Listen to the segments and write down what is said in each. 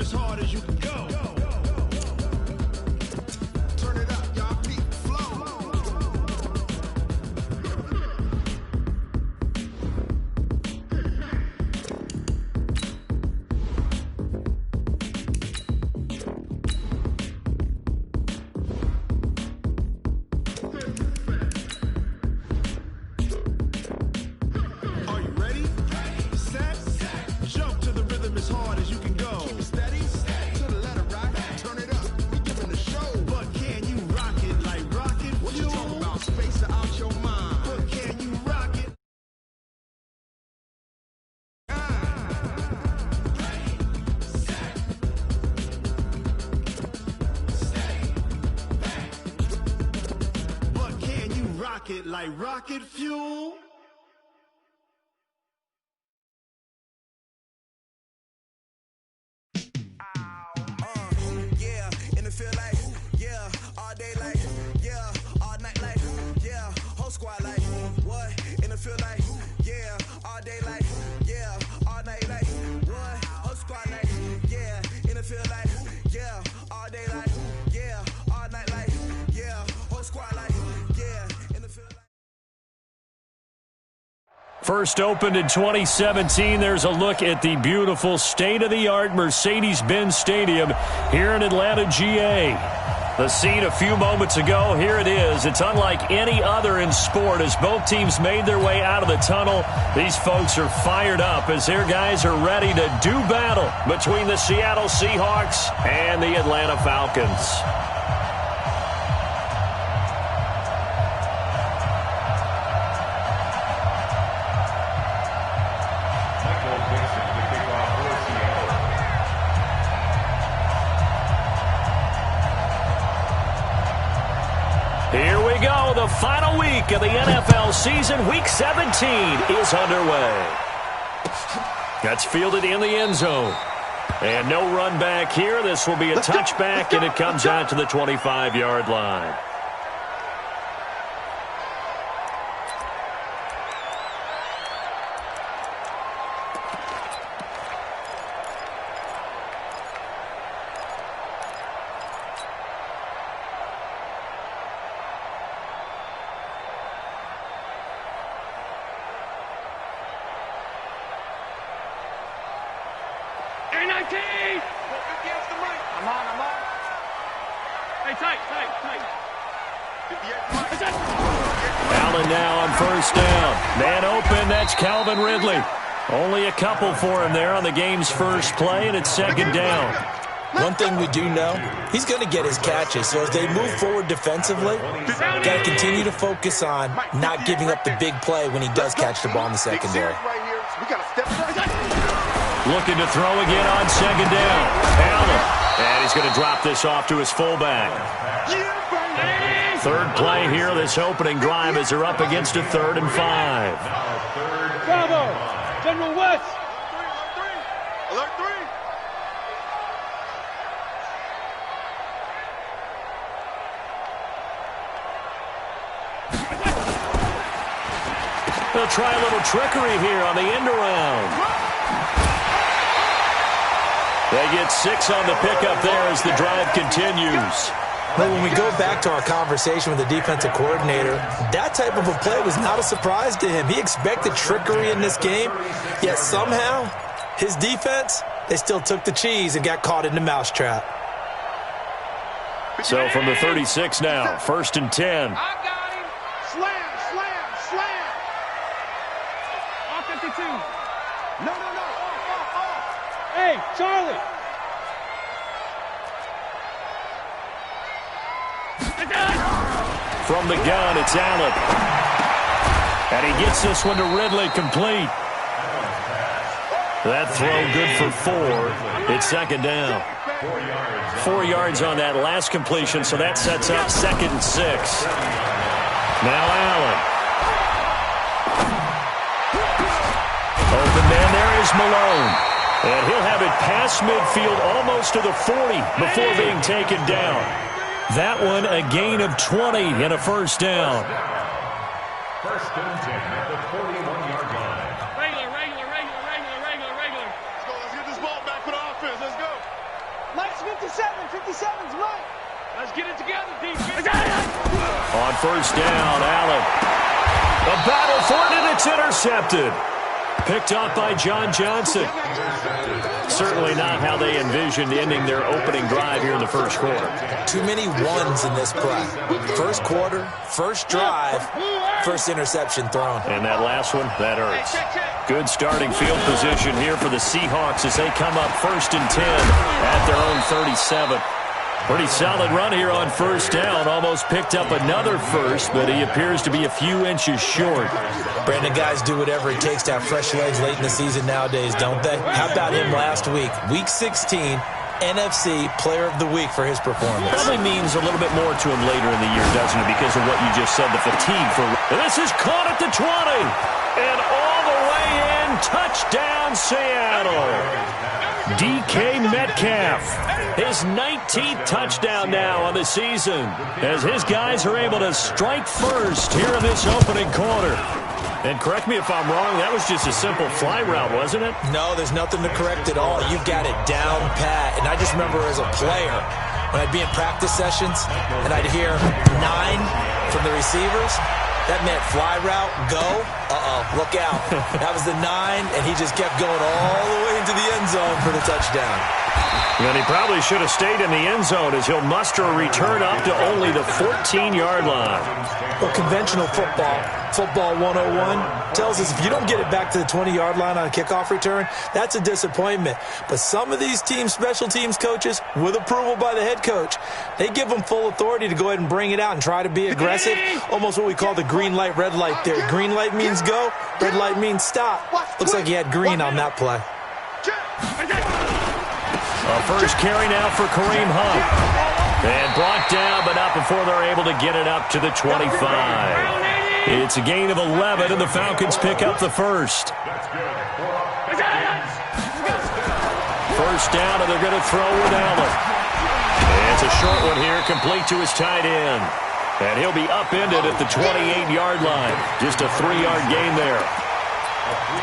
as hard as you can go. Turn it up, y'all. Peak flow. Are you ready? Set. Jump to the rhythm as hard as you can go. Keep it steady. To the letter, right? Turn it up. We're giving the show. But can you rock it like rocket fuel? What you talking about? Space out your mind. But can you rock it? But can you rock it like rocket fuel? Yeah, in the field like, yeah, all day like, yeah, all night like, yeah, whole squad like, what? In the field like, yeah, all day like, yeah, all night like, what? Whole squad like, yeah, in the field like, yeah, all day like, yeah, all night like, yeah, whole squad like, yeah, in the field like. First opened in 2017, there's a look at the beautiful state-of-the-art Mercedes-Benz Stadium here in Atlanta, GA. The scene a few moments ago, here it is. It's unlike any other in sport as both teams made their way out of the tunnel. These folks are fired up as their guys are ready to do battle between the Seattle Seahawks and the Atlanta Falcons. Here we go. The final week of the NFL season. Week 17 is underway. That's fielded in the end zone. And no run back here. This will be a touchback, and it comes out to the 25-yard line. Allen now on first down. Man open, that's Calvin Ridley. Only a couple for him there on the game's first play, and it's second down. One thing we do know, he's going to get his catches. So as they move forward defensively, got to continue to focus on not giving up the big play when he does catch the ball in the secondary. Looking to throw again on second down. Allen. And he's going to drop this off to his fullback. Third play here, this opening drive as they're up against a 3rd and 5. Bravo! General West! Alert 3! They'll try a little trickery here on the end around. They get 6 on the pickup there as the drive continues. But when we go back to our conversation with the defensive coordinator, that type of a play was not a surprise to him. He expected trickery in this game, yet somehow his defense, they still took the cheese and got caught in the mousetrap. So from the 36 now, 1st and 10. I got him! Slam, slam, slam! Off 52. No, off. Hey, Charlie! From the gun, it's Allen. And he gets this one to Ridley complete. That throw good for 4. It's second down. 4 yards on that last completion, so that sets up 2nd and 6. Now Allen. Open man, there is Malone. And he'll have it past midfield almost to the 40 before being taken down. That one a gain of 20 and a first down. 1st and 10 at the 41-yard line. Regular. Let's go. Let's get this ball back for the offense. Let's go. Mike's 57. 57's Mike. Let's get it together, defense. On first down, Allen. A battle for it, and it's intercepted. Picked off by John Johnson. Certainly not how they envisioned ending their opening drive here in the first quarter. Too many ones in this play. First quarter, first drive, first interception thrown. And that last one, that hurts. Good starting field position here for the Seahawks as they come up 1st and 10 at their own 37. Pretty solid run here on first down. Almost picked up another first, but he appears to be a few inches short. Brandon, guys do whatever it takes to have fresh legs late in the season nowadays, don't they? How about him last week? Week 16, NFC Player of the Week for his performance. Probably means a little bit more to him later in the year, doesn't it? Because of what you just said, the fatigue for... And this is caught at the 20. And all the way in, touchdown Seattle. DK Metcalf, his 19th touchdown now on the season, as his guys are able to strike first here in this opening quarter. And correct me if I'm wrong, that was just a simple fly route, wasn't it? No, there's nothing to correct at all. You've got it down pat. And I just remember as a player, when I'd be in practice sessions and I'd hear 9 from the receivers, that meant fly route, go, look out. That was the 9, and he just kept going all the way into the end zone for the touchdown. And he probably should have stayed in the end zone as he'll muster a return up to only the 14-yard line. Well, conventional football 101, tells us if you don't get it back to the 20-yard line on a kickoff return, that's a disappointment. But some of these teams, special teams coaches, with approval by the head coach, they give them full authority to go ahead and bring it out and try to be aggressive, almost what we call the green light, red light theory. Green light means go, red light means stop. Looks like he had green on that play. A first carry now for Kareem Hunt. And brought down, but not before they're able to get it up to the 25. It's a gain of 11, and the Falcons pick up the first. First down, and they're going to throw with Allen. And it's a short one here, complete to his tight end. And he'll be upended at the 28-yard line. Just a 3-yard gain there.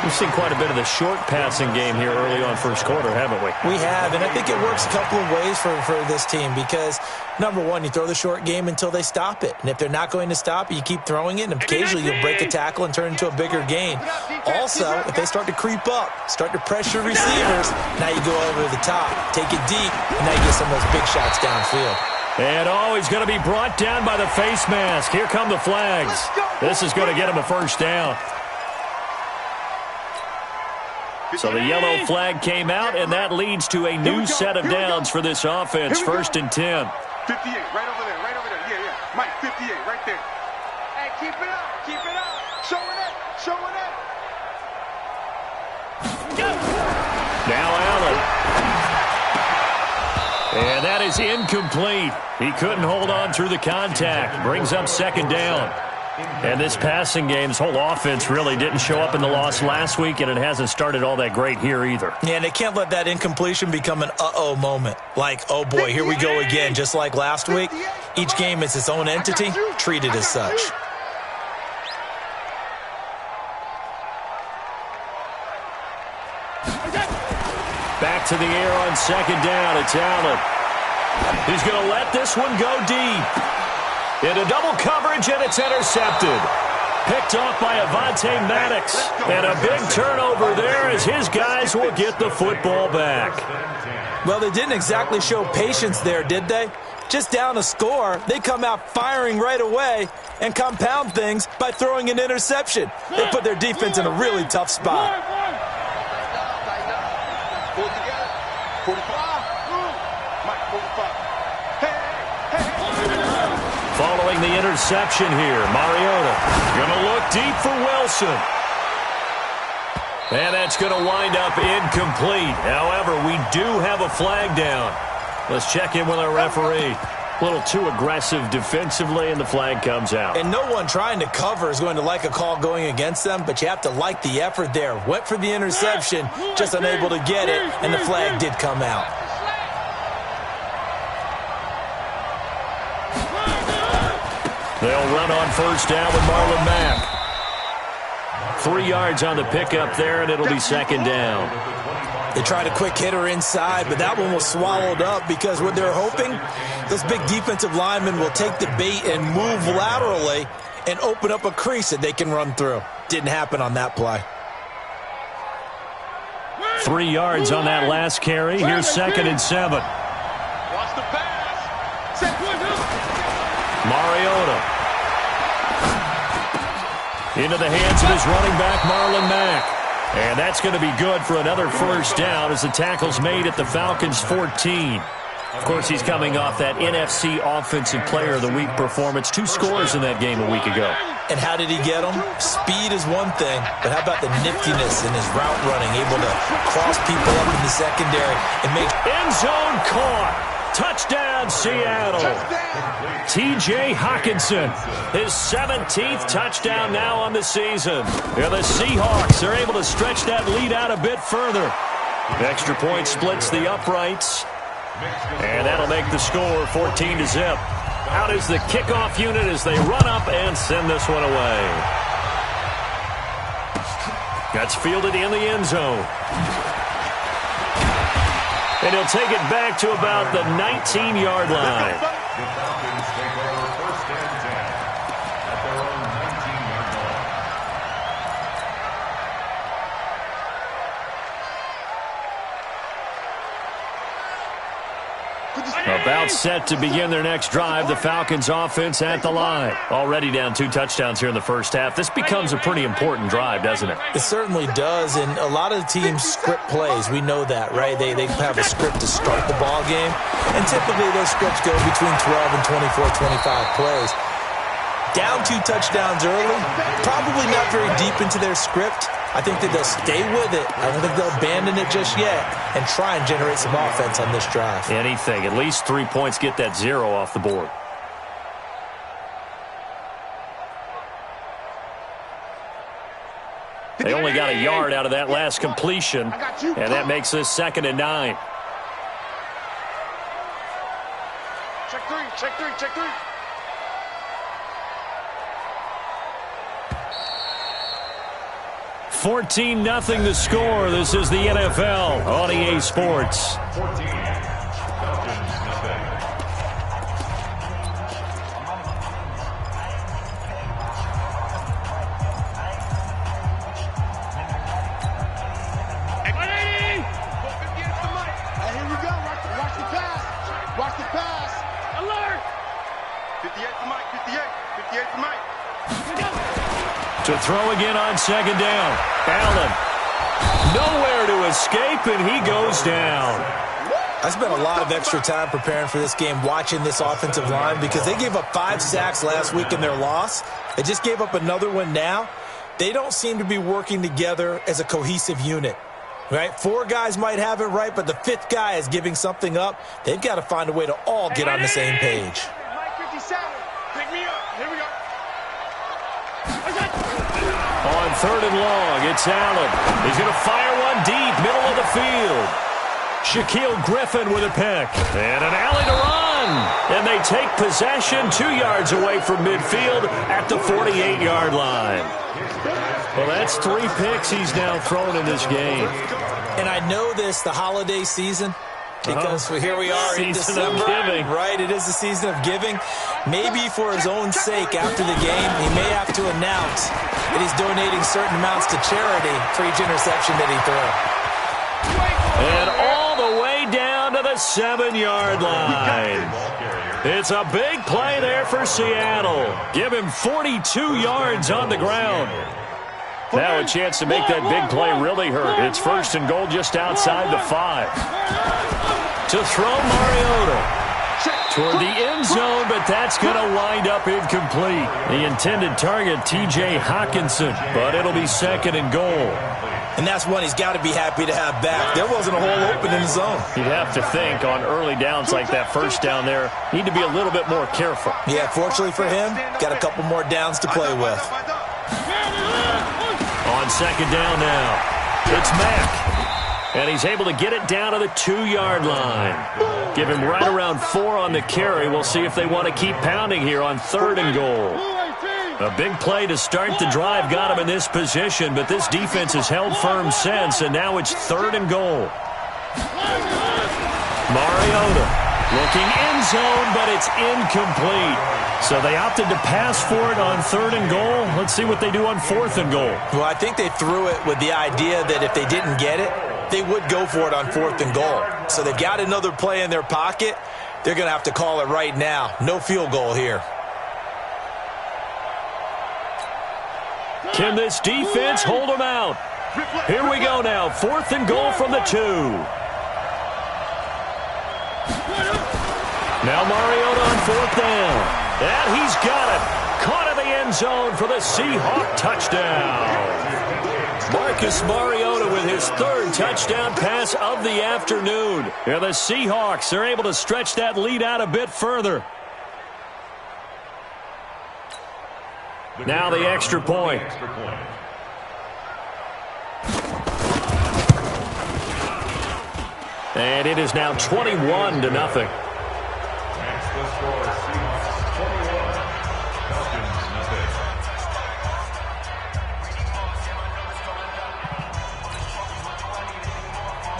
We've seen quite a bit of the short passing game here early on first quarter, haven't we? We have, and I think it works a couple of ways for this team because, number one, you throw the short game until they stop it. And if they're not going to stop it, you keep throwing it, and occasionally you'll break a tackle and turn it into a bigger gain. Also, if they start to creep up, start to pressure receivers, now you go over the top, take it deep, and now you get some of those big shots downfield. And he's going to be brought down by the face mask. Here come the flags. This is going to get him a first down. So the yellow flag came out, and that leads to a new set of downs for this offense. 1st and 10. 58, right over there, right over there. Yeah. Mike, 58, right there. Hey, keep it up, keep it up. Showing it, showing it. Now Allen. And that is incomplete. He couldn't hold on through the contact. Brings up 2nd down. And this passing game, this whole offense really didn't show up in the loss last week, and it hasn't started all that great here either. Yeah, and they can't let that incompletion become an uh-oh moment. Like, oh boy, here we go again, just like last week. Each game is its own entity, treated as such. Back to the air on 2nd down. It's Allen. He's going to let this one go deep. Into double coverage, and it's intercepted. Picked off by Avonte Maddox. And a big turnover there as his guys will get the football back. Well, they didn't exactly show patience there, did they? Just down a score, they come out firing right away and compound things by throwing an interception. They put their defense in a really tough spot. Following the interception here, Mariota going to look deep for Wilson. And that's going to wind up incomplete. However, we do have a flag down. Let's check in with our referee. A little too aggressive defensively, and the flag comes out. And no one trying to cover is going to like a call going against them, but you have to like the effort there. Went for the interception, just unable to get it, and the flag did come out. They'll run on first down with Marlon Mack. 3 yards on the pickup there, and it'll be 2nd down. They tried a quick hitter inside, but that one was swallowed up because what they're hoping, those big defensive linemen will take the bait and move laterally and open up a crease that they can run through. Didn't happen on that play. 3 yards on that last carry. Here's 2nd and 7. Watch the pass. Mariota. Into the hands of his running back, Marlon Mack. And that's going to be good for another first down as the tackle's made at the Falcons' 14. Of course, he's coming off that NFC Offensive Player of the Week performance. 2 scores in that game a week ago. And how did he get them? Speed is one thing, but how about the niftiness in his route running, able to cross people up in the secondary and make... End zone caught. Touchdown, Seattle. T.J. Hockenson, his 17th touchdown now on the season. And the Seahawks are able to stretch that lead out a bit further. Extra point splits the uprights. And that'll make the score 14-0. Out is the kickoff unit as they run up and send this one away. That's fielded in the end zone. And he'll take it back to about the 19-yard line. The Falcons take over 1st and 10 at their own 19-yard line. About set to begin their next drive. The Falcons offense at the line. Already down 2 touchdowns here in the first half. This becomes a pretty important drive, doesn't it? It certainly does, and a lot of the teams script plays. We know that, right? They have a script to start the ball game, and typically those scripts go between 12 and 24, 25 plays. Down 2 touchdowns early, probably not very deep into their script. I think that they'll stay with it. I don't think they'll abandon it just yet and try and generate some offense on this drive. Anything. At least 3 points, get that 0 off the board. They only got a yard out of that last completion, and that makes this 2nd and 9. Check 3, check 3, check 3. 14-0 the score. This is the NFL on EA Sports. 14, Falcons nothing. Hey, here we go. Watch the pass. Watch the pass. Alert. 58 to Mike. 58 to Mike. To throw again on 2nd down. Allen. Nowhere to escape, and he goes down. I spent a lot of extra time preparing for this game, watching this offensive line, because they gave up 5 sacks last week in their loss. They just gave up another one now. They don't seem to be working together as a cohesive unit. Right? 4 guys might have it right, but the 5th guy is giving something up. They've got to find a way to all get on the same page. Mike 57. Pick me up. Here we go. On 3rd and long, it's Allen. He's going to fire one deep, middle of the field. Shaquille Griffin with a pick. And an alley to run. And they take possession 2 yards away from midfield at the 48-yard line. Well, that's 3 picks he's now thrown in this game. And I know this, the holiday season, because here we are in December. Of giving. Right, it is the season of giving. Maybe for his own sake after the game, he may have to announce that he's donating certain amounts to charity for each interception that he threw. And all the way down to the 7-yard line. It's a big play there for Seattle. Give him 42 yards on the ground. Now a chance to make that big play really hurt. It's 1st and goal just outside the 5. To throw Mariota toward the end zone, but that's going to wind up incomplete. The intended target, T.J. Hockenson, but it'll be 2nd and goal. And that's one he's got to be happy to have back. There wasn't a hole open in the zone. You'd have to think on early downs like that 1st down there, need to be a little bit more careful. Yeah, fortunately for him, got a couple more downs to play with. On 2nd down now, it's Mack. And he's able to get it down to the 2-yard line. Give him right around 4 on the carry. We'll see if they want to keep pounding here on 3rd and goal. A big play to start the drive got him in this position, but this defense has held firm since, and now it's 3rd and goal. Mariota looking end zone, but it's incomplete. So they opted to pass for it on 3rd and goal. Let's see what they do on 4th and goal. Well, I think they threw it with the idea that if they didn't get it, they would go for it on 4th and goal. So they've got another play in their pocket. They're going to have to call it right now. No field goal here. Can this defense hold them out? Here we go now. 4th and goal from the 2. Now Mariota on 4th down. And he's got it. Caught in the end zone for the Seahawk touchdown. Marcus Mariota with his 3rd touchdown pass of the afternoon. And the Seahawks are able to stretch that lead out a bit further. Now the extra point. And it is now 21-0. That's the score. Seahawks 21, Falcons nothing.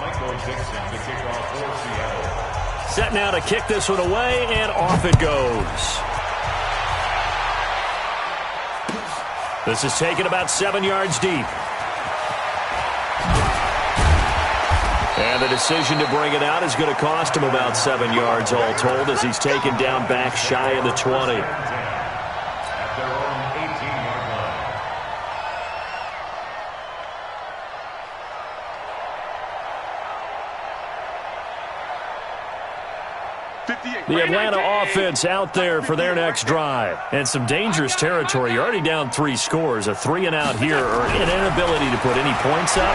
Michael Dixon to kick off for Seattle. Set now to kick this one away, and off it goes. This is taken about 7 yards deep. And the decision to bring it out is going to cost him about 7 yards all told as he's taken down back shy of the 20. At their own 18-yard line. The Atlanta offense out there for their next drive. And some dangerous territory. You're already down 3 scores. A 3-and-out here or an inability to put any points up.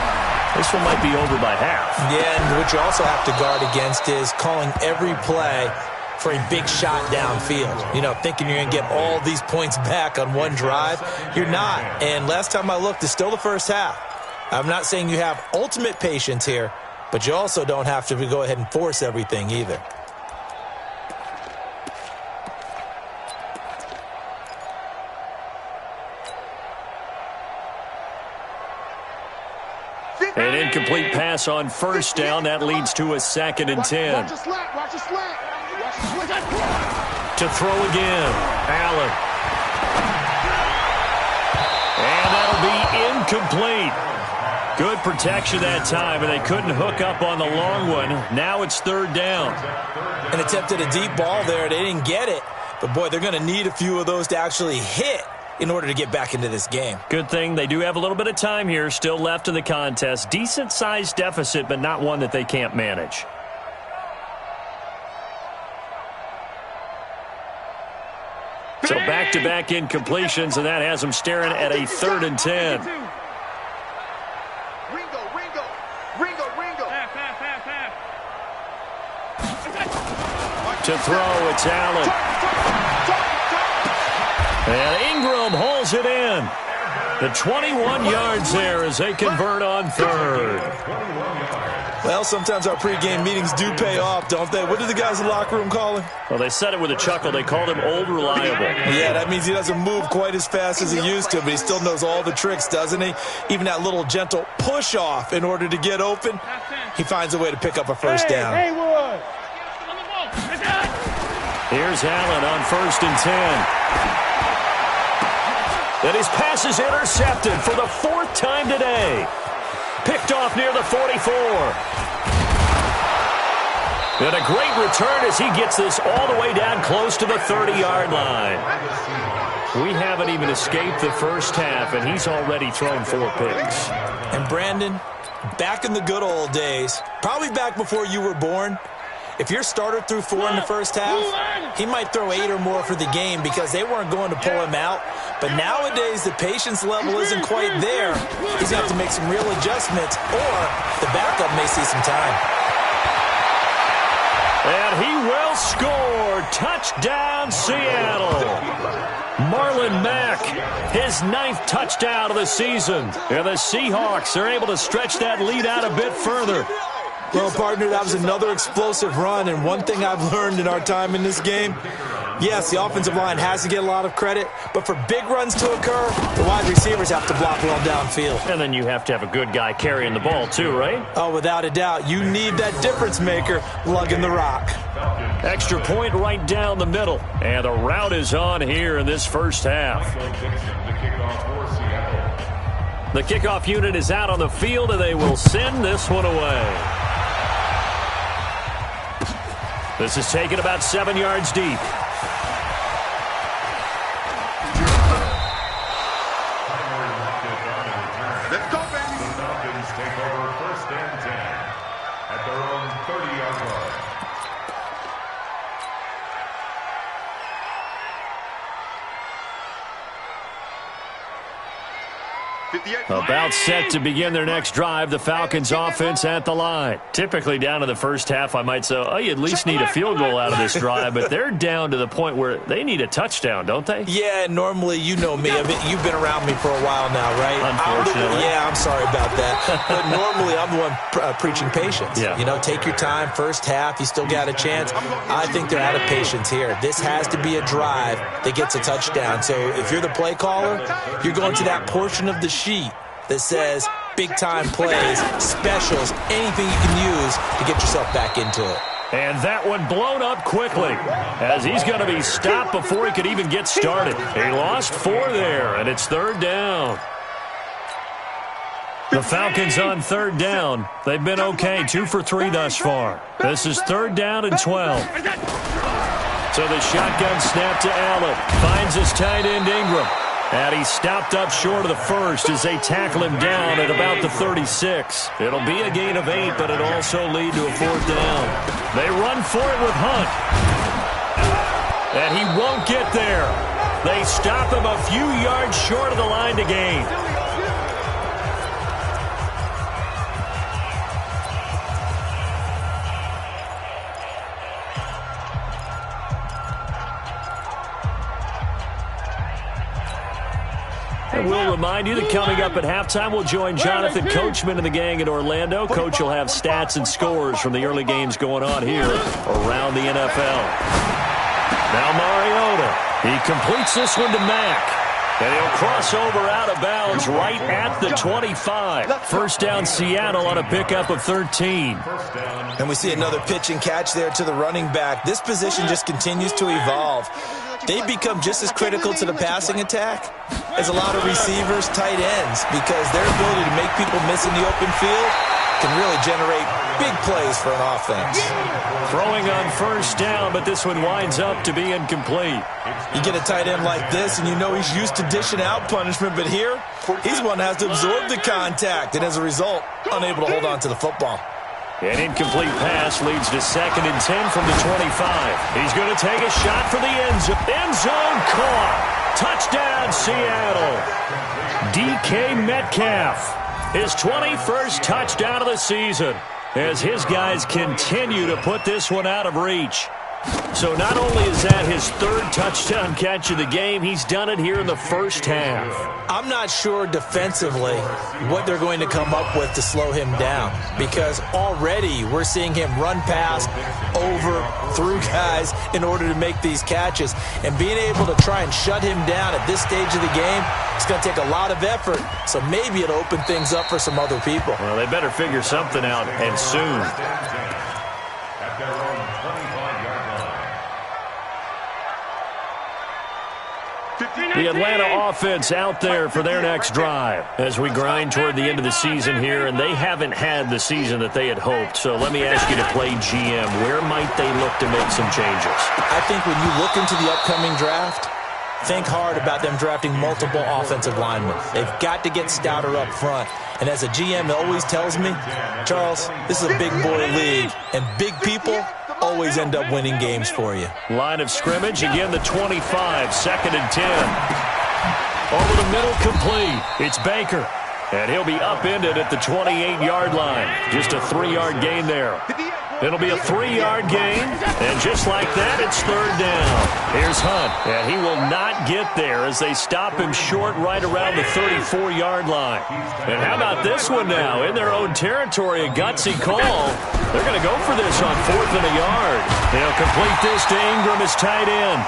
This one might be over by half. Yeah, and what you also have to guard against is calling every play for a big shot downfield. You know, thinking you're going to get all these points back on one drive. You're not. And last time I looked, it's still the first half. I'm not saying you have ultimate patience here, but you also don't have to go ahead and force everything either. An incomplete pass on 1st down. That leads to a 2nd and 10. Watch the slant. Watch the slant. Watch the slant. To throw again. Allen. And that'll be incomplete. Good protection that time, and they couldn't hook up on the long one. Now it's 3rd down. And attempted a deep ball there. They didn't get it. But, boy, they're going to need a few of those to actually hit in order to get back into this game. Good thing they do have a little bit of time here still left in the contest. Decent-sized deficit, but not one that they can't manage. So back-to-back incompletions, and that has them staring at a 3rd and 10. Ringo. To throw, it's Allen. And Ingram holds it in. The 21 yards there as they convert on 3rd. Well, sometimes our pregame meetings do pay off, don't they? What do the guys in the locker room call him? Well, they said it with a chuckle. They called him Old Reliable. Yeah, that means he doesn't move quite as fast as he used to, but he still knows all the tricks, doesn't he? Even that little gentle push-off in order to get open, he finds a way to pick up a 1st down. Here's Allen on 1st and 10. And his pass is intercepted for the 4th time today. Picked off near the 44. And a great return as he gets this all the way down close to the 30-yard line. We haven't even escaped the first half, and he's already thrown 4 picks. And Brandon, back in the good old days, probably back before you were born, if your starter threw 4 in the first half, he might throw 8 or more for the game because they weren't going to pull him out. But nowadays, the patience level isn't quite there. He's going to have to make some real adjustments, or the backup may see some time. And he will score. Touchdown, Seattle. Marlon Mack, his 9th touchdown of the season. And the Seahawks are able to stretch that lead out a bit further. Well, partner, that was another explosive run, and one thing I've learned in our time in this game, Yes, the offensive line has to get a lot of credit, but for big runs to occur, the wide receivers have to block well downfield. And then you have to have a good guy carrying the ball too, right? Oh, without a doubt. You need that difference maker lugging the rock. Extra point right down the middle. And the route is on here in this first half. The kickoff unit is out on the field, and they will send this one away. This is taken about 7 yards deep. Let's go, baby. The Falcons take over 1st and 10 at their own 30-yard line. About set to begin their next drive. The Falcons offense at the line. Typically down to the first half, I might say, oh, you at least need a field goal out of this drive, but they're down to the point where they need a touchdown, don't they? Yeah, normally, you know me. I mean, you've been around me for a while now, right? Unfortunately. I'm sorry about that. But normally, I'm the one preaching patience. Yeah. You know, take your time. First half, you still got a chance. I think they're out of patience here. This has to be a drive that gets a touchdown. So if you're the play caller, you're going to that portion of the sheet that says big-time plays, specials, anything you can use to get yourself back into it. And that one blown up quickly as he's going to be stopped before he could even get started. He lost 4 there, and it's 3rd down. The Falcons on 3rd down. They've been okay, 2 for 3 thus far. This is 3rd down and 12. So the shotgun snap to Allen. Finds his tight end Ingram. And he stopped up short of the first as they tackle him down at about the 36. It'll be a gain of 8, but it'll also lead to a 4th down. They run for it with Hunt. And he won't get there. They stop him a few yards short of the line to gain. And we'll remind you that coming up at halftime, we'll join Jonathan Coachman and the gang in Orlando. Coach will have stats and scores from the early games going on here around the NFL. Now Mariota. He completes this one to Mack. And he'll cross over out of bounds right at the 25. 1st down Seattle on a pickup of 13. And we see another pitch and catch there to the running back. This position just continues to evolve. They become just as critical to the passing attack as a lot of receivers, tight ends, because their ability to make people miss in the open field can really generate big plays for an offense. Throwing on 1st down, but this one winds up to be incomplete. You get a tight end like this, and you know he's used to dishing out punishment, but here, he's one that has to absorb the contact, and as a result, unable to hold on to the football. An incomplete pass leads to 2nd and 10 from the 25. He's going to take a shot for the end zone. End zone caught. Touchdown, Seattle. DK Metcalf. His 21st touchdown of the season as his guys continue to put this one out of reach. So not only is that his 3rd touchdown catch of the game, he's done it here in the first half. I'm not sure defensively what they're going to come up with to slow him down, because already we're seeing him run past, over, through guys in order to make these catches. And being able to try and shut him down at this stage of the game, it's going to take a lot of effort. So maybe it'll open things up for some other people. Well, they better figure something out, and soon. At their own 25-yard line. The Atlanta offense out there for their next drive as we grind toward the end of the season here, and they haven't had the season that they had hoped. So let me ask you to play GM. Where might they look to make some changes? I think when you look into the upcoming draft, think hard about them drafting multiple offensive linemen. They've got to get stouter up front. And as a GM, it always tells me, Charles, this is a big boy league, and big people always end up winning games for you. Line of scrimmage, again the 25, 2nd and 10. Over the middle, complete. It's Baker, and he'll be upended at the 28-yard line. Just a 3-yard gain there. It'll be a 3-yard gain, and just like that, it's 3rd down. Here's Hunt, and he will not get there as they stop him short right around the 34-yard line. And how about this one now? In their own territory, a gutsy call. They're going to go for this on 4th and a yard. They'll complete this to Ingram as tight end.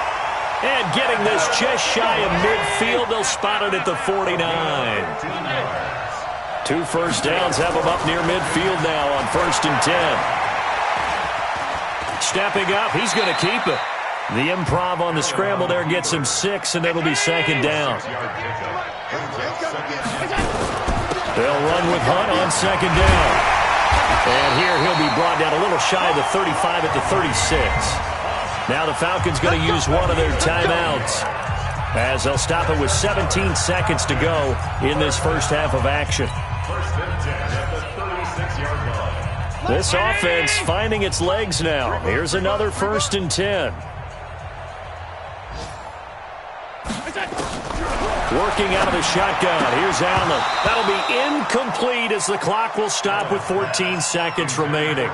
And getting this just shy of midfield, they'll spot it at the 49. 2 first downs have them up near midfield now on 1st and 10. Stepping up, he's going to keep it. The improv on the scramble there gets him 6, and it'll be 2nd down. They'll run with Hunt on 2nd down. And here he'll be brought down a little shy of the 35 at the 36. Now the Falcons going to use one of their timeouts as they'll stop it with 17 seconds to go in this first half of action. This offense finding its legs now. Here's another 1st and 10. Working out of the shotgun. Here's Allen. That'll be incomplete as the clock will stop with 14 seconds remaining.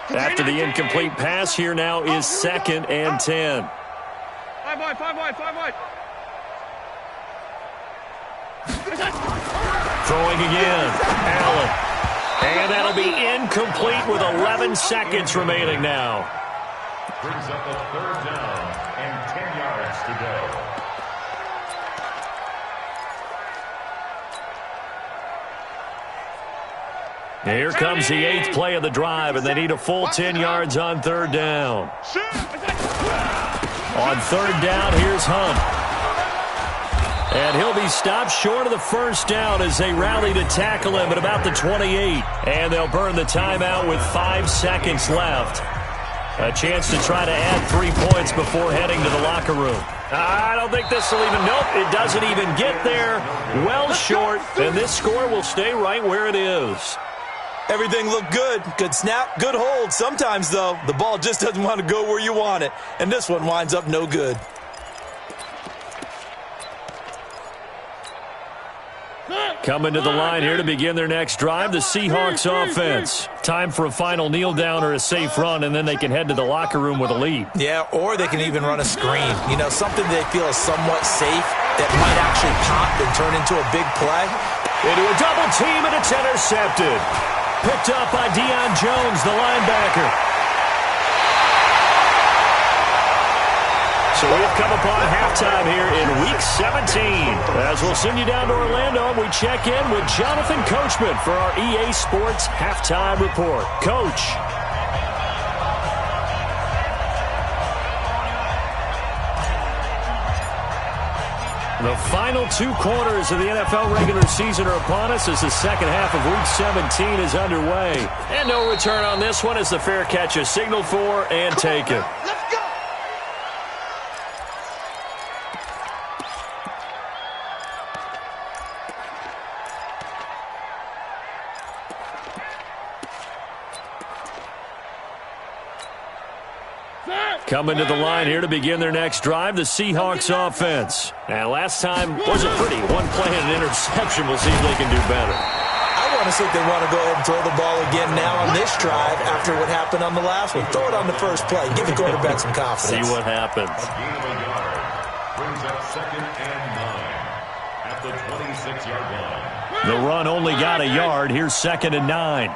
After the incomplete pass, here now is 2nd and 10. 5 wide, 5 wide, 5 wide. Throwing again. Allen. And that'll be incomplete with 11 seconds remaining now. Brings up a 3rd down and 10 yards to go. Here comes the 8th play of the drive, and they need a full 10 yards on 3rd down. On 3rd down, here's Hunt. And he'll be stopped short of the 1st down as they rally to tackle him at about the 28. And they'll burn the timeout with 5 seconds left. A chance to try to add 3 points before heading to the locker room. I don't think this will even, nope, it doesn't even get there. Well short, and this score will stay right where it is. Everything looked good. Good snap, good hold. Sometimes, though, the ball just doesn't want to go where you want it. And this one winds up no good. Coming to the line here to begin their next drive, the Seahawks offense. Time for a final kneel down or a safe run, and then they can head to the locker room with a lead. Yeah, or they can even run a screen. You know, something they feel is somewhat safe that might actually pop and turn into a big play. Into a double team, and it's intercepted. Picked up by Deion Jones, the linebacker. So we've come upon halftime here in Week 17. As we'll send you down to Orlando, and we check in with Jonathan Coachman for our EA Sports Halftime Report. Coach. The final 2 quarters of the NFL regular season are upon us as the second half of Week 17 is underway. And no return on this one as the fair catch is signaled for and taken. Coming to the line here to begin their next drive, the Seahawks offense. And last time wasn't pretty. 1 play and an interception. We'll see if they can do better. I want to see if they want to go ahead and throw the ball again now on this drive after what happened on the last one. Throw it on the first play. Give the quarterback some confidence. See what happens. A gain of a yard brings up 2nd and 9 at the 26-yard line. The run only got a yard. Here's 2nd and 9.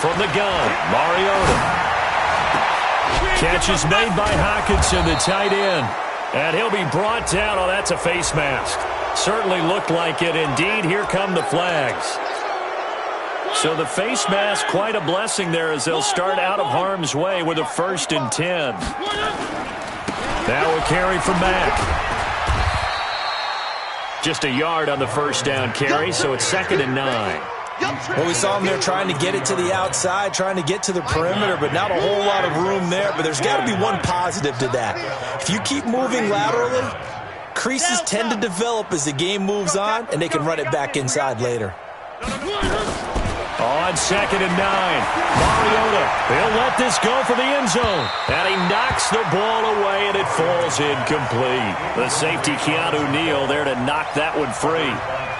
From the gun, Mariota. Catch is made by Hockenson, the tight end. And he'll be brought down. Oh, that's a face mask. Certainly looked like it. Indeed, here come the flags. So the face mask, quite a blessing there as they'll start out of harm's way with a 1st and 10. Now a carry from Mack. Just a yard on the 1st down carry, so it's 2nd and 9. Well, we saw them there trying to get it to the outside, trying to get to the perimeter, but not a whole lot of room there. But there's got to be one positive to that. If you keep moving laterally, creases tend to develop as the game moves on, and they can run it back inside later. On 2nd and 9, Mariota, he'll let this go for the end zone. And he knocks the ball away, and it falls incomplete. The safety, Keanu Neal, there to knock that one free.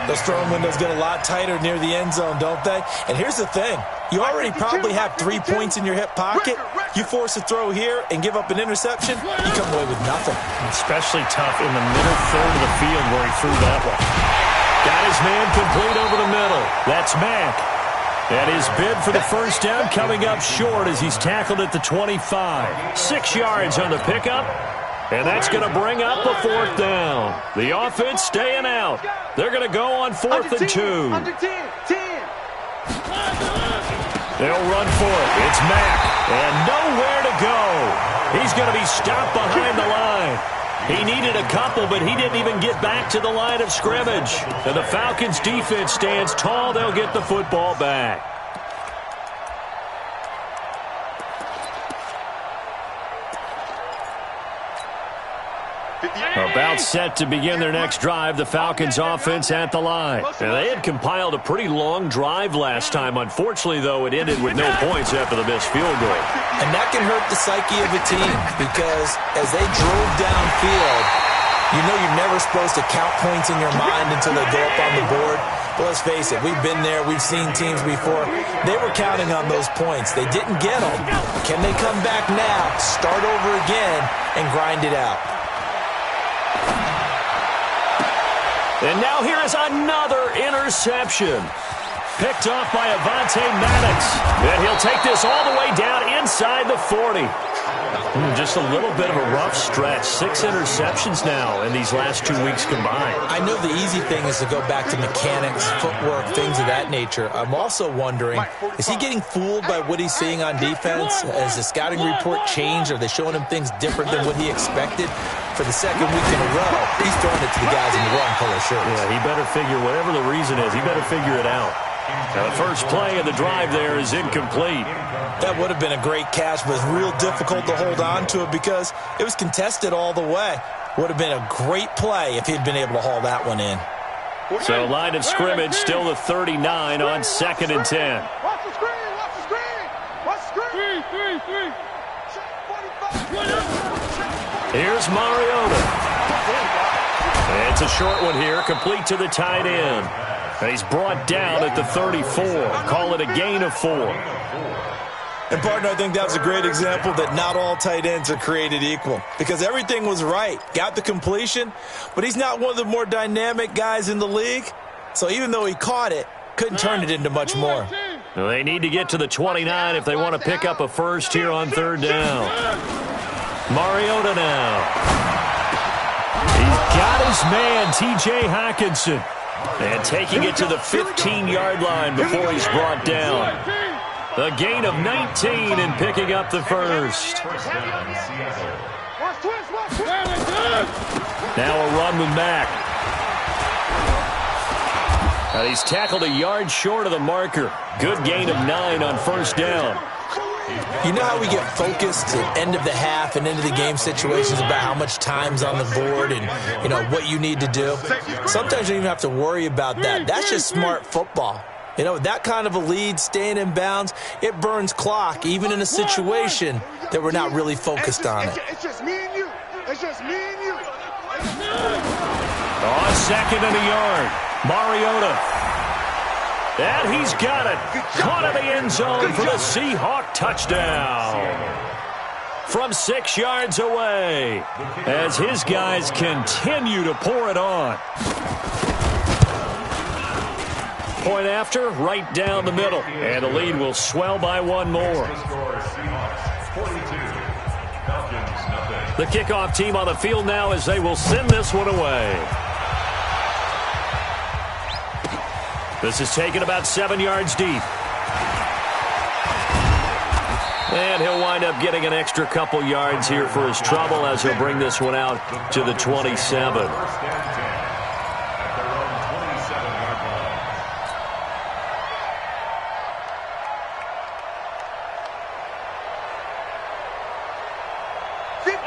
Those throwing windows get a lot tighter near the end zone, don't they? And here's the thing. You already probably have 3 points in your hip pocket. You force a throw here and give up an interception, you come away with nothing. Especially tough in the middle third of the field where he threw that one. Got his man complete over the middle. That's Mack. And his bid for the first down coming up short as he's tackled at the 25. 6 yards on the pickup. And that's going to bring up the 4th down. The offense staying out. They're going to go on 4th and 2. Under 10. They'll run for it. It's Mack. And nowhere to go. He's going to be stopped behind the line. He needed a couple, but he didn't even get back to the line of scrimmage. And the Falcons' defense stands tall. They'll get the football back. About set to begin their next drive, the Falcons offense at the line. And they had compiled a pretty long drive last time. Unfortunately, though, it ended with no points after the missed field goal. And that can hurt the psyche of a team because as they drove downfield, you know you're never supposed to count points in your mind until they go up on the board. But let's face it, we've been there. We've seen teams before. They were counting on those points. They didn't get them. Can they come back now, start over again, and grind it out? And now here is another interception. Picked off by Avonte Maddox. And he'll take this all the way down inside the 40. Just a little bit of a rough stretch. 6 interceptions now in these last 2 weeks combined. I know the easy thing is to go back to mechanics, footwork, things of that nature. I'm also wondering, is he getting fooled by what he's seeing on defense? Has the scouting report changed? Are they showing him things different than what he expected? For the second week in a row, he's throwing it to the guys in the wrong color shirts. Yeah, he better figure, whatever the reason is, he better figure it out. Now, the first play of the drive there is incomplete. That would have been a great catch, but real difficult to hold on to it because it was contested all the way. Would have been a great play if he'd been able to haul that one in. So line of scrimmage still the 39 on 2nd and 10. Watch the screen. Watch the screen. Watch the screen. 3. Here's Mariota. It's a short one here, complete to the tight end. And he's brought down at the 34. Call it a gain of 4. And, partner, I think that was a great example that not all tight ends are created equal because everything was right. Got the completion, but he's not one of the more dynamic guys in the league. So even though he caught it, couldn't turn it into much more. Well, they need to get to the 29 if they want to pick up a first here on 3rd down. Mariota now. He's got his man, T.J. Hockenson. And taking it to the 15-yard line before he's brought down. A gain of 19 and picking up the first. Now a run with Mack. And he's tackled a yard short of the marker. Good gain of 9 on 1st down. You know how we get focused at end of the half and into the game situations about how much time's on the board and, you know, what you need to do? Sometimes you don't even have to worry about that. That's just smart football. You know, that kind of a lead, staying in bounds, it burns clock, even in a situation that we're not really focused on it. It's just me and you. It's just me and you. On 2nd and a yard, Mariota. And he's got it. Caught in the end zone for the Seahawk touchdown. From 6 yards away as his guys continue to pour it on. Point after, right down the middle. And the lead will swell by 1 more. The kickoff team on the field now as they will send this one away. This is taken about 7 yards deep. And he'll wind up getting an extra couple yards here for his trouble as he'll bring this one out to the 27.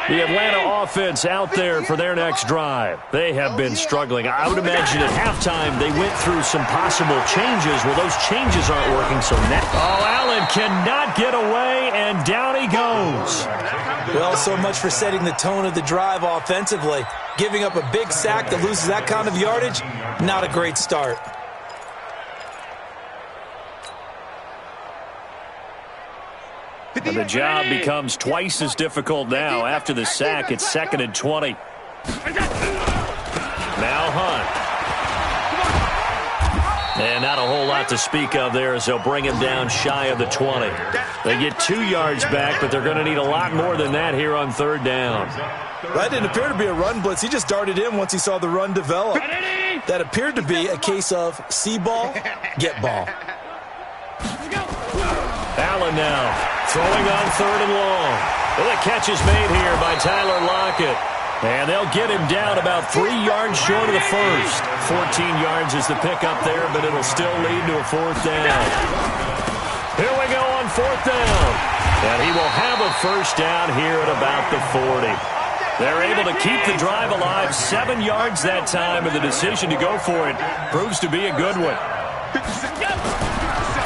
The Atlanta offense out there for their next drive. They have been struggling. I would imagine at halftime they went through some possible changes. Well, those changes aren't working, so now... Oh, Allen cannot get away, and down he goes. Well, so much for setting the tone of the drive offensively. Giving up a big sack that loses that kind of yardage, not a great start. And the job becomes twice as difficult now. After the sack, it's 2nd and 20. Now Hunt. And not a whole lot to speak of there as they'll bring him down shy of the 20. They get 2 yards back, but they're going to need a lot more than that here on third down. That didn't appear to be a run blitz. He just darted in once he saw the run develop. That appeared to be a case of see ball, get ball. Allen now throwing on third and long. Well, the catch is made here by Tyler Lockett. And they'll get him down about 3 yards short of the first. 14 yards is the pickup there, but it'll still lead to a fourth down. Here we go on fourth down. And he will have a first down here at about the 40. They're able to keep the drive alive, 7 yards that time, and the decision to go for it proves to be a good one.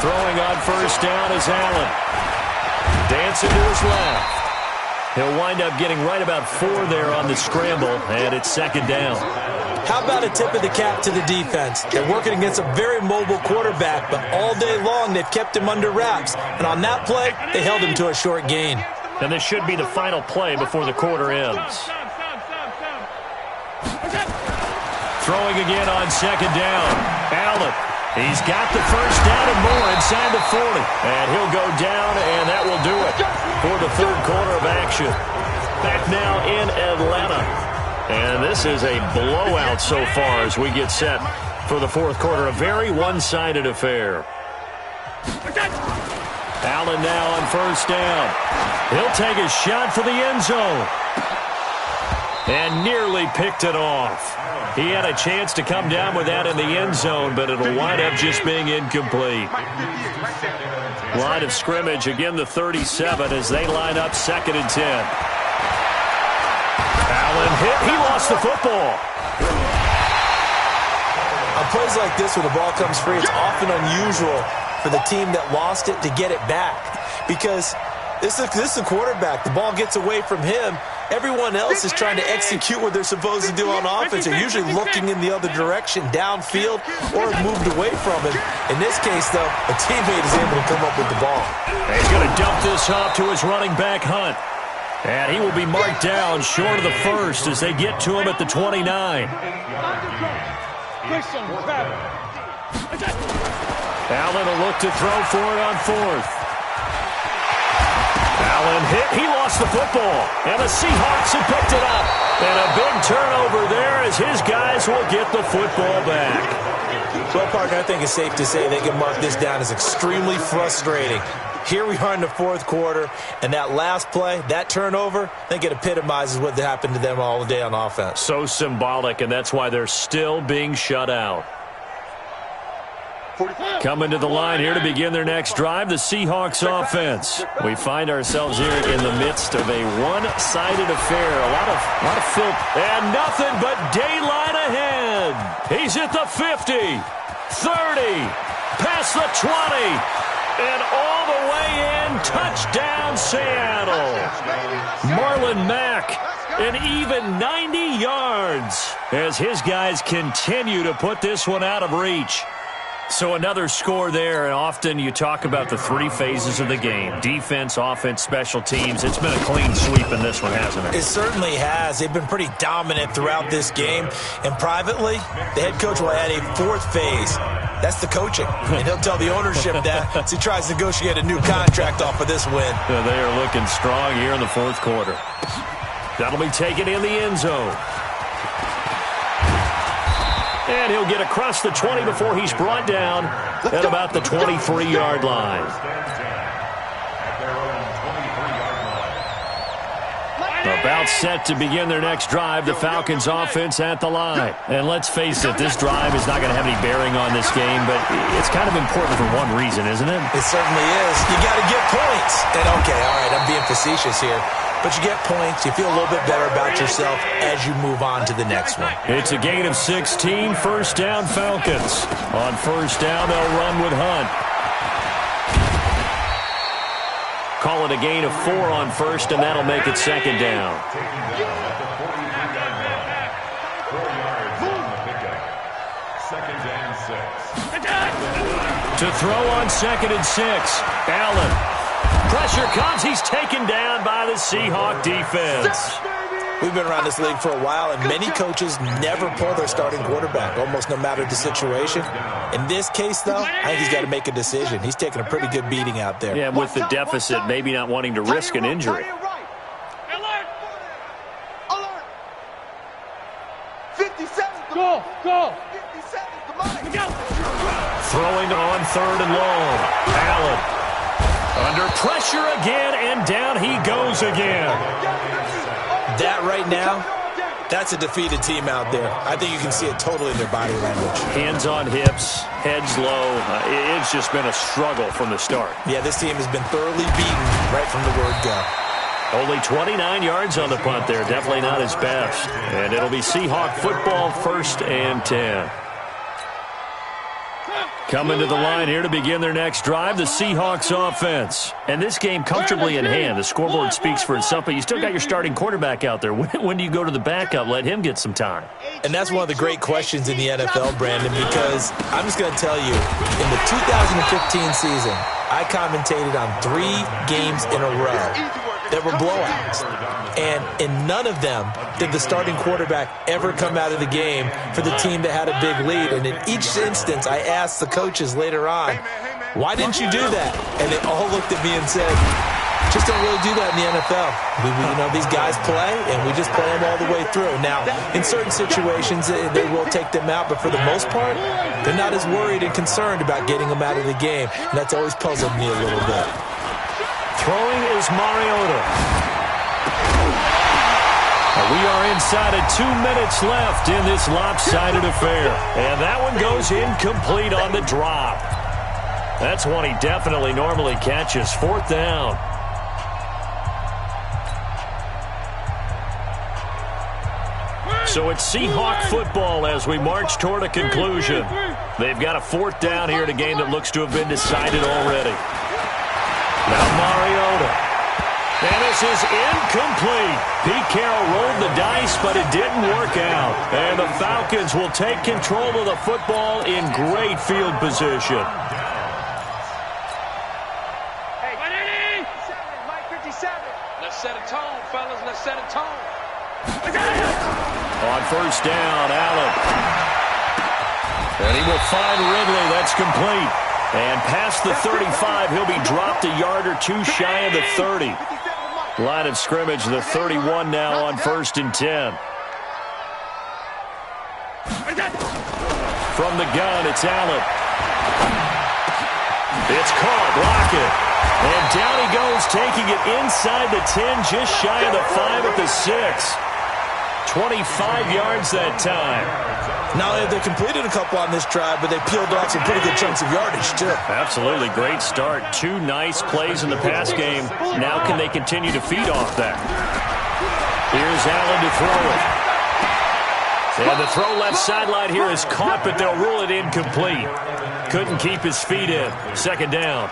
Throwing on first down is Allen. Dancing to his left. He'll wind up getting right about 4 there on the scramble, and it's second down. How about a tip of the cap to the defense? They're working against a very mobile quarterback, but all day long they've kept him under wraps. And on that play, they held him to a short gain. And this should be the final play before the quarter ends. Throwing again on second down. Allen. He's got the first down and more inside the 40. And he'll go down, and that will do it for the third quarter of action. Back now in Atlanta. And this is a blowout so far as we get set for the fourth quarter. A very one-sided affair. Allen now on first down. He'll take a shot for the end zone. And nearly picked it off. He had a chance to come down with that in the end zone, but it'll wind up just being incomplete. Line of scrimmage, again the 37 as they line up second and 10. Allen hit. He lost the football. On plays like this, when the ball comes free, it's often unusual for the team that lost it to get it back. Because this is a quarterback. The ball gets away from him. Everyone else is trying to execute what they're supposed to do on offense. They're usually looking in the other direction, downfield, or have moved away from him. In this case, though, a teammate is able to come up with the ball. He's going to dump this off to his running back, Hunt. And he will be marked down short of the first as they get to him at the 29. Allen will look to throw for it on fourth. Allen hit. He lost the football. And the Seahawks have picked it up. And a big turnover there as his guys will get the football back. Well, Parker, I think it's safe to say they can mark this down as extremely frustrating. Here we are in the fourth quarter, and that last play, that turnover, I think it epitomizes what happened to them all day on offense. So symbolic, and that's why they're still being shut out. Coming to the line here to begin their next drive, the Seahawks offense. We find ourselves here in the midst of a one-sided affair. A lot of filth. And nothing but daylight ahead. He's at the 50, 30, past the 20, and all the way in. Touchdown, Seattle. Marlon Mack, an even 90 yards as his guys continue to put this one out of reach. So another score there, and often you talk about the three phases of the game. Defense, offense, special teams. It's been a clean sweep in this one, hasn't it? It certainly has. They've been pretty dominant throughout this game. And privately, the head coach will add a fourth phase. That's the coaching. And he'll tell the ownership that as he tries to negotiate a new contract off of this win. Yeah, they are looking strong here in the fourth quarter. That'll be taken in the end zone. And he'll get across the 20 before he's brought down at about the 23-yard line. About set to begin their next drive, the Falcons offense at the line. And let's face it, this drive is not going to have any bearing on this game, but it's kind of important for one reason, isn't it? It certainly is. You got to get points. And okay, all right, I'm being facetious here. But you get points, you feel a little bit better about yourself as you move on to the next one. It's a gain of 16, first down Falcons. On first down, they'll run with Hunt. Call it a gain of 4 on first, and that'll make it second down. To throw on second and 6, Allen. Pressure comes. He's taken down by the Seahawk defense. We've been around this league for a while, and many coaches never pull their starting quarterback, almost no matter the situation. In this case, though, I think he's got to make a decision. He's taking a pretty good beating out there. Yeah, with the deficit, maybe not wanting to risk an injury. Alert! Alert! 57. Go! 57. Come on. Throwing on 3rd and long. Allen under pressure again, and down he goes again. That right now, that's a defeated team out there. I think you can see it totally in their body language. Hands on hips, heads low. It's just been a struggle from the start. Yeah, this team has been thoroughly beaten right from the word go. Only 29 yards on the punt there. Definitely not his best. And it'll be Seahawk football, 1st and 10. Coming to the line here to begin their next drive, the Seahawks offense. And this game comfortably in hand. The scoreboard speaks for itself, but you still got your starting quarterback out there. When do you go to the backup? Let him get some time. And that's one of the great questions in the NFL, Brandon, because I'm just going to tell you, in the 2015 season, I commentated on 3 games in a row that were blowouts. And in none of them did the starting quarterback ever come out of the game for the team that had a big lead. And in each instance, I asked the coaches later on, why didn't you do that? And they all looked at me and said, just don't really do that in the NFL. These guys play, and we just play them all the way through. Now, in certain situations, they will take them out, but for the most part, they're not as worried and concerned about getting them out of the game. And that's always puzzled me a little bit. Throwing is Mariota. We are inside of 2 minutes left in this lopsided affair. And that one goes incomplete on the drop. That's one he definitely normally catches. 4th down. So it's Seahawk football as we march toward a conclusion. They've got a 4th down here in a game that looks to have been decided already. Now Mariota. And this is incomplete. Pete Carroll rolled the dice, but it didn't work out. And the Falcons will take control of the football in great field position. Hey, Mike 57. Let's set a tone, fellas. Let's set a tone. On 1st down, Allen. And he will find Ridley. That's complete. And past the 35, he'll be dropped a yard or 2 shy of the 30. Line of scrimmage, the 31 now on 1st and 10. From the gun, it's Allen. It's caught, block it. And down he goes, taking it inside the 10, just shy of the 5 at the 6. 25 yards that time. Not only have they completed a couple on this drive, but they peeled off some pretty good chunks of yardage, too. Absolutely. Great start. 2 nice plays in the pass game. Now can they continue to feed off that? Here's Allen to throw it. And the throw left sideline here is caught, but they'll rule it incomplete. Couldn't keep his feet in. 2nd down.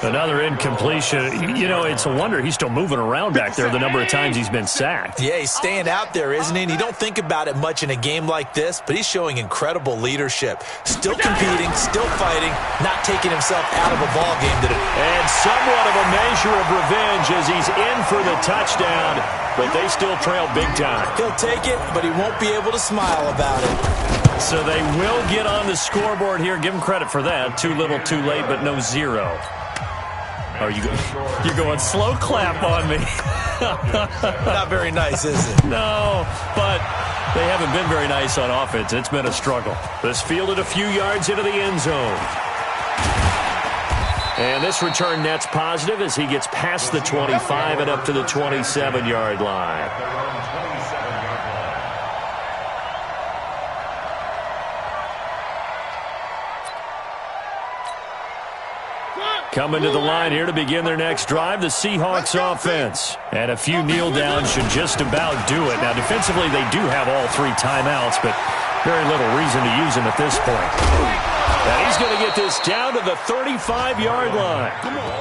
Another incompletion. It's a wonder he's still moving around back there the number of times he's been sacked. Yeah, he's staying out there, isn't he? And you don't think about it much in a game like this, but he's showing incredible leadership. Still competing, still fighting, not taking himself out of a ball game today. And somewhat of a measure of revenge as he's in for the touchdown, but they still trail big time. He'll take it, but he won't be able to smile about it. So they will get on the scoreboard here. Give him credit for that. Too little, too late, but no 0. You're going slow clap on me. Not very nice, is it? No, but they haven't been very nice on offense. It's been a struggle. This fielded a few yards into the end zone. And this return net's positive as he gets past the 25 and up to the 27-yard line. Coming to the line here to begin their next drive, the Seahawks offense. And a few kneel downs should just about do it. Now, defensively, they do have all 3 timeouts, but very little reason to use them at this point. And he's going to get this down to the 35-yard line.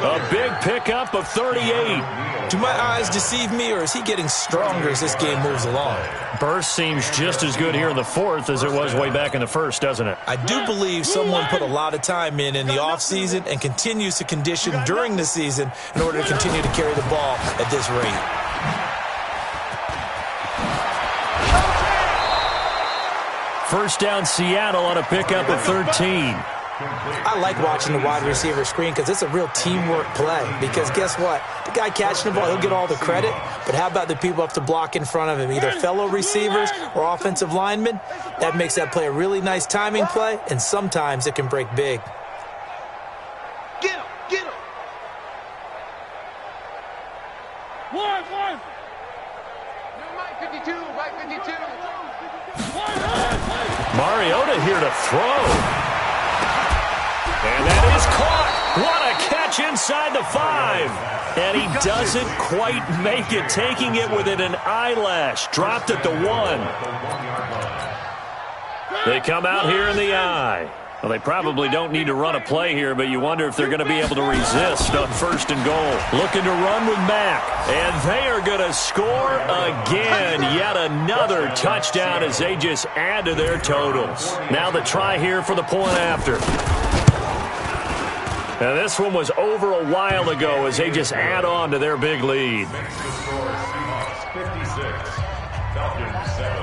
A big pickup of 38. Do my eyes deceive me, or is he getting stronger as this game moves along? Burst seems just as good here in the 4th as it was way back in the 1st, doesn't it? I do believe someone put a lot of time in the offseason and continues to condition during the season in order to continue to carry the ball at this rate. First down Seattle on a pickup of 13. I like watching the wide receiver screen because it's a real teamwork play. Because guess what? The guy catching the ball, he'll get all the credit. But how about the people up to block in front of him, either fellow receivers or offensive linemen? That makes that play a really nice timing play, and sometimes it can break big. Get him! Get him! One! Mike 52! Mike 52! Mariota here to throw. And that is caught. What a catch inside the 5. And he doesn't quite make it, taking it within an eyelash. Dropped at the 1. They come out here in the I. Well, they probably don't need to run a play here, but you wonder if they're going to be able to resist on 1st and goal. Looking to run with Mack. And they are going to score again. Yet another touchdown as they just add to their totals. Now the try here for the point after. And this one was over a while ago as they just add on to their big lead. Next to score, Seahawks 56, Falcons 7.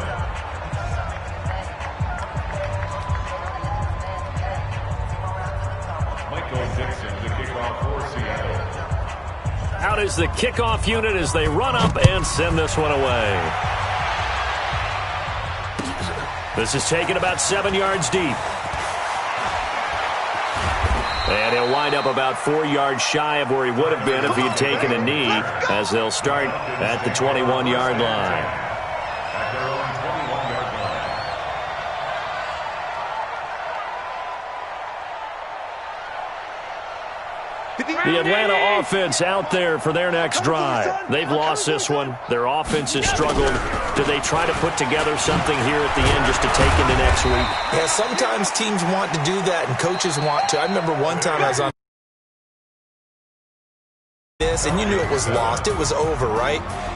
Michael Dixon to kick off for Seattle. Out is the kickoff unit as they run up and send this one away. This is taken about 7 yards deep. And he'll wind up about 4 yards shy of where he would have been if he had taken a knee, as they'll start at the 21-yard line. At their own 21-yard line. The Atlanta offense out there for their next drive. They've lost this one. Their offense has struggled. Do they try to put together something here at the end just to take into next week? Yeah, sometimes teams want to do that and coaches want to. I remember one time I was on this and you knew it was lost. It was over, right?